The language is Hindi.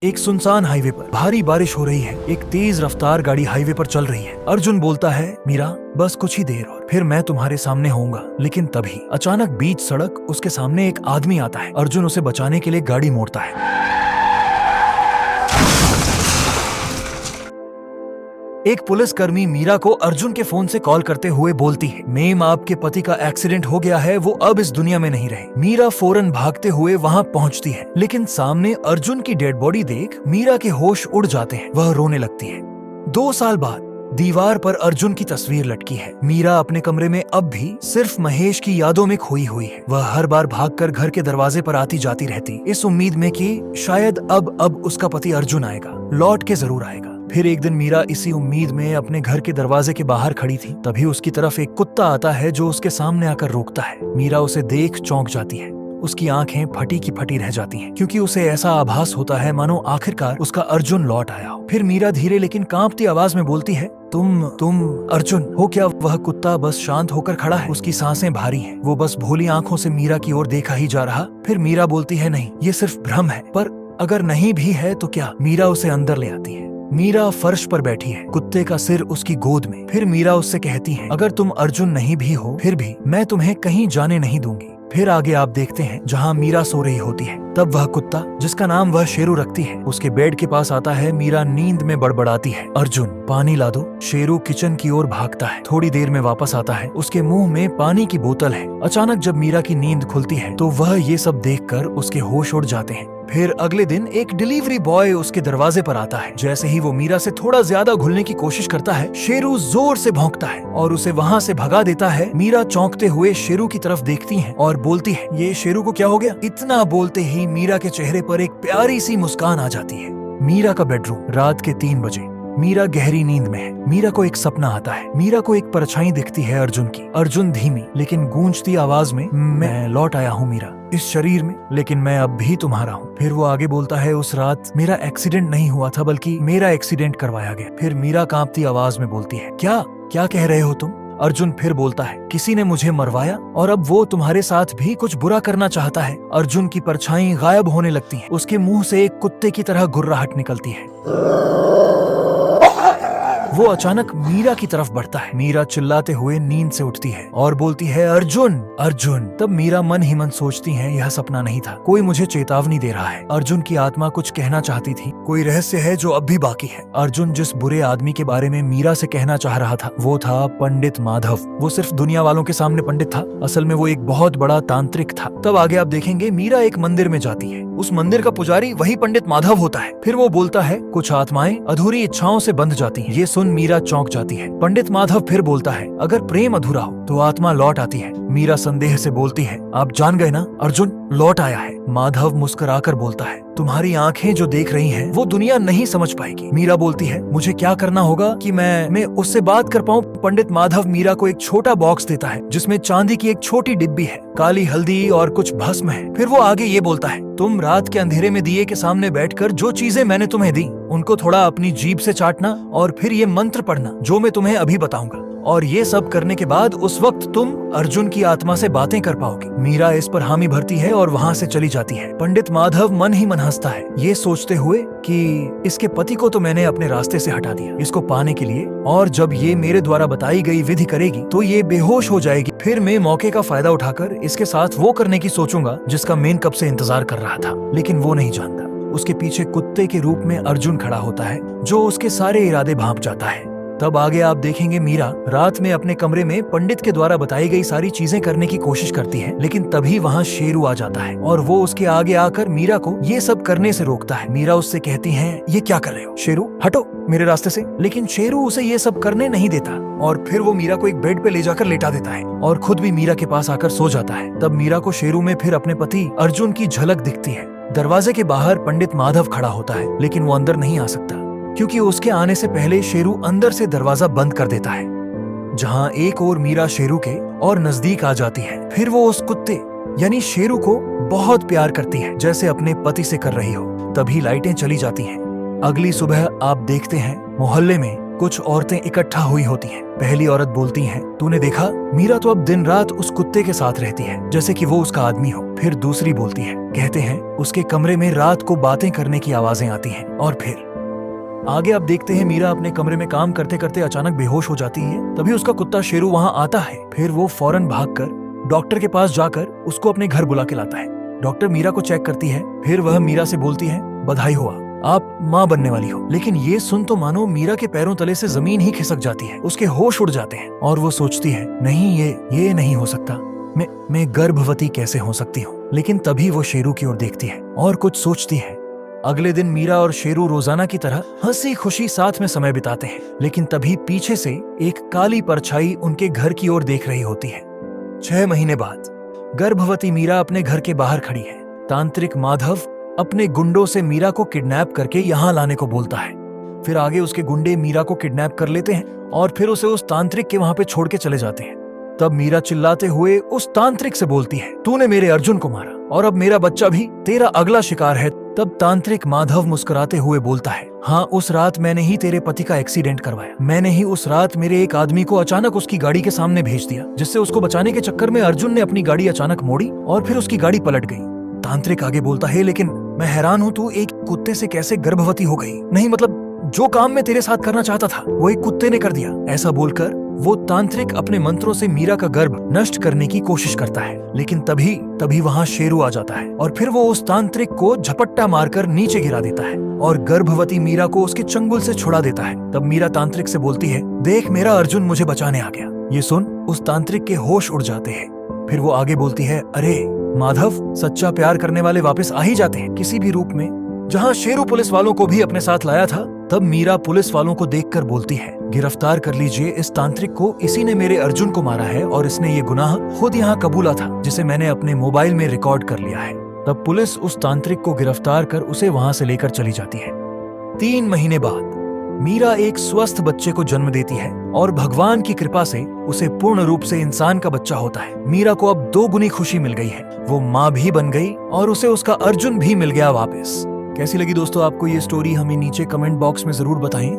एक सुनसान हाईवे पर भारी बारिश हो रही है। एक तेज रफ्तार गाड़ी हाईवे पर चल रही है। अर्जुन बोलता है, मीरा बस कुछ ही देर और फिर मैं तुम्हारे सामने होऊंगा। लेकिन तभी अचानक बीच सड़क उसके सामने एक आदमी आता है। अर्जुन उसे बचाने के लिए गाड़ी मोड़ता है। एक पुलिसकर्मी मीरा को अर्जुन के फोन से कॉल करते हुए बोलती है, मेम आपके पति का एक्सीडेंट हो गया है, वो अब इस दुनिया में नहीं रहे। मीरा फौरन भागते हुए वहां पहुंचती है, लेकिन सामने अर्जुन की डेड बॉडी देख मीरा के होश उड़ जाते हैं। वह रोने लगती है। 2 साल बाद दीवार पर अर्जुन की तस्वीर लटकी है। मीरा अपने कमरे में अब भी सिर्फ महेश की यादों में खोई हुई है। वह हर बार भागकर घर के दरवाजे पर आती जाती रहती, इस उम्मीद में कि शायद अब उसका पति अर्जुन आएगा, लौट के जरूर आएगा। फिर एक दिन मीरा इसी उम्मीद में अपने घर के दरवाजे के बाहर खड़ी थी। तभी उसकी तरफ एक कुत्ता आता है जो उसके सामने आकर रोकता है। मीरा उसे देख चौंक जाती है। उसकी आंखें फटी की फटी रह जाती हैं, क्योंकि उसे ऐसा आभास होता है मानो आखिरकार उसका अर्जुन लौट आया हो। फिर मीरा धीरे लेकिन कांपती आवाज में बोलती है, तुम अर्जुन हो क्या? वह कुत्ता बस शांत होकर खड़ा है। उसकी सांसें भारी हैं। वो बस भोली आंखों से मीरा की ओर देखा ही जा रहा। फिर मीरा बोलती है, नहीं, ये सिर्फ भ्रम है। पर अगर नहीं भी है तो क्या? मीरा उसे अंदर ले आती है। मीरा फर्श पर बैठी है, कुत्ते का सिर उसकी गोद में। फिर मीरा उससे कहती है, अगर तुम अर्जुन नहीं भी हो फिर भी मैं तुम्हें कहीं जाने नहीं दूंगी। फिर आगे आप देखते हैं जहां मीरा सो रही होती है। तब वह कुत्ता, जिसका नाम वह शेरू रखती है, उसके बेड के पास आता है। मीरा नींद में बड़बड़ाती है, अर्जुन पानी ला दो। शेरू किचन की ओर भागता है। थोड़ी देर में वापस आता है। उसके मुंह में पानी की बोतल है। अचानक जब मीरा की नींद खुलती है तो वह ये सब देखकर उसके होश उड़ जाते हैं। फिर अगले दिन एक डिलीवरी बॉय उसके दरवाजे पर आता है। जैसे ही वो मीरा से थोड़ा ज्यादा घुलने की कोशिश करता है, शेरू जोर से भौंकता है और उसे वहां से भगा देता है। मीरा चौंकते हुए शेरू की तरफ देखती है और बोलती है, ये शेरू को क्या हो गया? इतना बोलते ही मीरा के चेहरे पर एक प्यारी सी मुस्कान आ जाती है। मीरा का बेडरूम, रात के 3 बजे। मीरा गहरी नींद में है। मीरा को एक सपना आता है। मीरा को एक परछाई दिखती है अर्जुन की। अर्जुन धीमी लेकिन गूंजती आवाज में, मैं लौट आया हूँ मीरा, इस शरीर में, लेकिन मैं अब भी तुम्हारा हूँ। फिर वो आगे बोलता है, उस रात मेरा एक्सीडेंट नहीं हुआ था, बल्कि मेरा एक्सीडेंट करवाया गया। फिर मीरा कांपती आवाज में बोलती है, क्या कह रहे हो तुम? अर्जुन फिर बोलता है, किसी ने मुझे मरवाया और अब वो तुम्हारे साथ भी कुछ बुरा करना चाहता है। अर्जुन की परछाई गायब होने लगती है। उसके मुंह से एक कुत्ते की तरह गुर्राहट निकलती है। वो अचानक मीरा की तरफ बढ़ता है। मीरा चिल्लाते हुए नींद से उठती है और बोलती है, अर्जुन अर्जुन। तब मीरा मन ही मन सोचती है, यह सपना नहीं था, कोई मुझे चेतावनी दे रहा है। अर्जुन की आत्मा कुछ कहना चाहती थी, कोई रहस्य है जो अब भी बाकी है। अर्जुन जिस बुरे आदमी के बारे में मीरा से कहना चाह रहा था वो था पंडित माधव। वो सिर्फ दुनिया वालों के सामने पंडित था, असल में वो एक बहुत बड़ा तांत्रिक था। तब आगे आप देखेंगे मीरा एक मंदिर में जाती है। उस मंदिर का पुजारी वही पंडित माधव होता है। फिर वो बोलता है, कुछ आत्माएं अधूरी इच्छाओं से बंध जाती हैं। ये सुन मीरा चौंक जाती है। पंडित माधव फिर बोलता है, अगर प्रेम अधूरा हो तो आत्मा लौट आती है। मीरा संदेह से बोलती है, आप जान गए ना, अर्जुन लौट आया है। माधव मुस्कुराकर बोलता है, तुम्हारी आंखें जो देख रही हैं वो दुनिया नहीं समझ पाएगी। मीरा बोलती है, मुझे क्या करना होगा कि मैं उससे बात कर पाऊं? पंडित माधव मीरा को एक छोटा बॉक्स देता है जिसमें चांदी की एक छोटी डिब्बी है, काली हल्दी और कुछ भस्म है। फिर वो आगे ये बोलता है, तुम रात के अंधेरे में दिए के सामने बैठकर जो चीजें मैंने तुम्हें दी उनको थोड़ा अपनी जीभ से चाटना और फिर ये मंत्र पढ़ना जो मैं तुम्हें अभी बताऊंगा। और ये सब करने के बाद उस वक्त तुम अर्जुन की आत्मा से बातें कर पाओगे। मीरा इस पर हामी भरती है और वहाँ से चली जाती है। पंडित माधव मन ही मन हंसता है, ये सोचते हुए कि इसके पति को तो मैंने अपने रास्ते से हटा दिया इसको पाने के लिए, और जब ये मेरे द्वारा बताई गई विधि करेगी तो ये बेहोश हो जाएगी। फिर मैं मौके का फायदा उठाकर इसके साथ वो करने की सोचूंगा जिसका मैं कब से इंतजार कर रहा था। लेकिन वो नहीं जानता, उसके पीछे कुत्ते के रूप में अर्जुन खड़ा होता है जो उसके सारे इरादे भांप जाता है। तब आगे आप देखेंगे मीरा रात में अपने कमरे में पंडित के द्वारा बताई गई सारी चीजें करने की कोशिश करती है, लेकिन तभी वहाँ शेरू आ जाता है और वो उसके आगे आकर मीरा को ये सब करने से रोकता है। मीरा उससे कहती है, ये क्या कर रहे हो शेरू, हटो मेरे रास्ते से। लेकिन शेरू उसे ये सब करने नहीं देता और फिर वो मीरा को एक बेड पे ले जाकर लेटा देता है और खुद भी मीरा के पास आकर सो जाता है। तब मीरा को शेरू में फिर अपने पति अर्जुन की झलक दिखती है। दरवाजे के बाहर पंडित माधव खड़ा होता है, लेकिन वो अंदर नहीं आ सकता क्योंकि उसके आने से पहले शेरू अंदर से दरवाजा बंद कर देता है। जहां एक और मीरा शेरू के और नजदीक आ जाती है। फिर वो उस कुत्ते यानी शेरू को बहुत प्यार करती है, जैसे अपने पति से कर रही हो। तभी लाइटें चली जाती हैं। अगली सुबह आप देखते हैं मोहल्ले में कुछ औरतें इकट्ठा हुई होती हैं। पहली औरत बोलती है, तूने देखा मीरा तो अब दिन रात उस कुत्ते के साथ रहती है जैसे कि वो उसका आदमी हो। फिर दूसरी बोलती है। कहते हैं उसके कमरे में रात को बातें करने की आवाजें आती हैं। और फिर आगे आप देखते हैं मीरा अपने कमरे में काम करते करते अचानक बेहोश हो जाती है। तभी उसका कुत्ता शेरू वहाँ आता है। फिर वो फौरन भागकर डॉक्टर के पास जाकर उसको अपने घर बुला के लाता है। डॉक्टर मीरा को चेक करती है। फिर वह मीरा से बोलती है, बधाई हो, आप माँ बनने वाली हो। लेकिन ये सुन तो मानो मीरा के पैरों तले से जमीन ही खिसक जाती है। उसके होश उड़ जाते हैं और वो सोचती है, नहीं, ये नहीं हो सकता। मैं गर्भवती कैसे हो सकती हूँ। लेकिन तभी वो शेरू की ओर देखती है और कुछ सोचती है। अगले दिन मीरा और शेरू रोजाना की तरह हंसी खुशी साथ में समय बिताते हैं। लेकिन तभी पीछे से एक काली परछाई उनके घर की ओर देख रही होती है। 6 महीने बाद गर्भवती मीरा अपने घर के बाहर खड़ी है। तांत्रिक माधव अपने गुंडों से मीरा को किडनैप करके यहाँ लाने को बोलता है। फिर आगे उसके गुंडे मीरा को किडनैप कर लेते हैं और फिर उसे उस तांत्रिक के वहां पे छोड़ के चले जाते हैं। तब मीरा चिल्लाते हुए उस तांत्रिक से बोलती है, तूने मेरे अर्जुन को मारा और अब मेरा बच्चा भी तेरा अगला शिकार है। तब तांत्रिक माधव मुस्कुराते हुए बोलता है, हाँ, उस रात मैंने ही तेरे पति का एक्सीडेंट करवाया। मैंने ही उस रात मेरे एक आदमी को अचानक उसकी गाड़ी के सामने भेज दिया, जिससे उसको बचाने के चक्कर में अर्जुन ने अपनी गाड़ी अचानक मोड़ी और फिर उसकी गाड़ी पलट गई। तांत्रिक आगे बोलता है, लेकिन मैं हैरान हूँ, तू एक कुत्ते से कैसे गर्भवती हो गई। नहीं, मतलब जो काम मैं तेरे साथ करना चाहता था वो एक कुत्ते ने कर दिया। ऐसा बोलकर वो तांत्रिक अपने मंत्रों से मीरा का गर्भ नष्ट करने की कोशिश करता है। लेकिन तभी वहाँ शेरू आ जाता है और फिर वो उस तांत्रिक को झपट्टा मारकर नीचे गिरा देता है और गर्भवती मीरा को उसके चंगुल से छुड़ा देता है। तब मीरा तांत्रिक से बोलती है, देख, मेरा अर्जुन मुझे बचाने आ गया। ये सुन उस तांत्रिक के होश उड़ जाते हैं। फिर वो आगे बोलती है, अरे माधव, सच्चा प्यार करने वाले वापस आ ही जाते हैं किसी भी रूप में। जहाँ शेरू पुलिस वालों को भी अपने साथ लाया था, तब मीरा पुलिस वालों को देखकर बोलती है, गिरफ्तार कर लीजिए इस तांत्रिक को, इसी ने मेरे अर्जुन को मारा है और इसने ये गुनाह खुद यहाँ कबूला था, जिसे मैंने अपने मोबाइल में रिकॉर्ड कर लिया है। तब पुलिस उस तांत्रिक को गिरफ्तार कर उसे वहाँ से लेकर चली जाती है। 3 महीने बाद मीरा एक स्वस्थ बच्चे को जन्म देती है और भगवान की कृपा से उसे पूर्ण रूप से इंसान का बच्चा होता है। मीरा को अब 2 गुनी खुशी मिल गई है, वो माँ भी बन गई और उसे उसका अर्जुन भी मिल गया वापस। कैसी लगी दोस्तों आपको ये स्टोरी, हमें नीचे कमेंट बॉक्स में जरूर बताएं।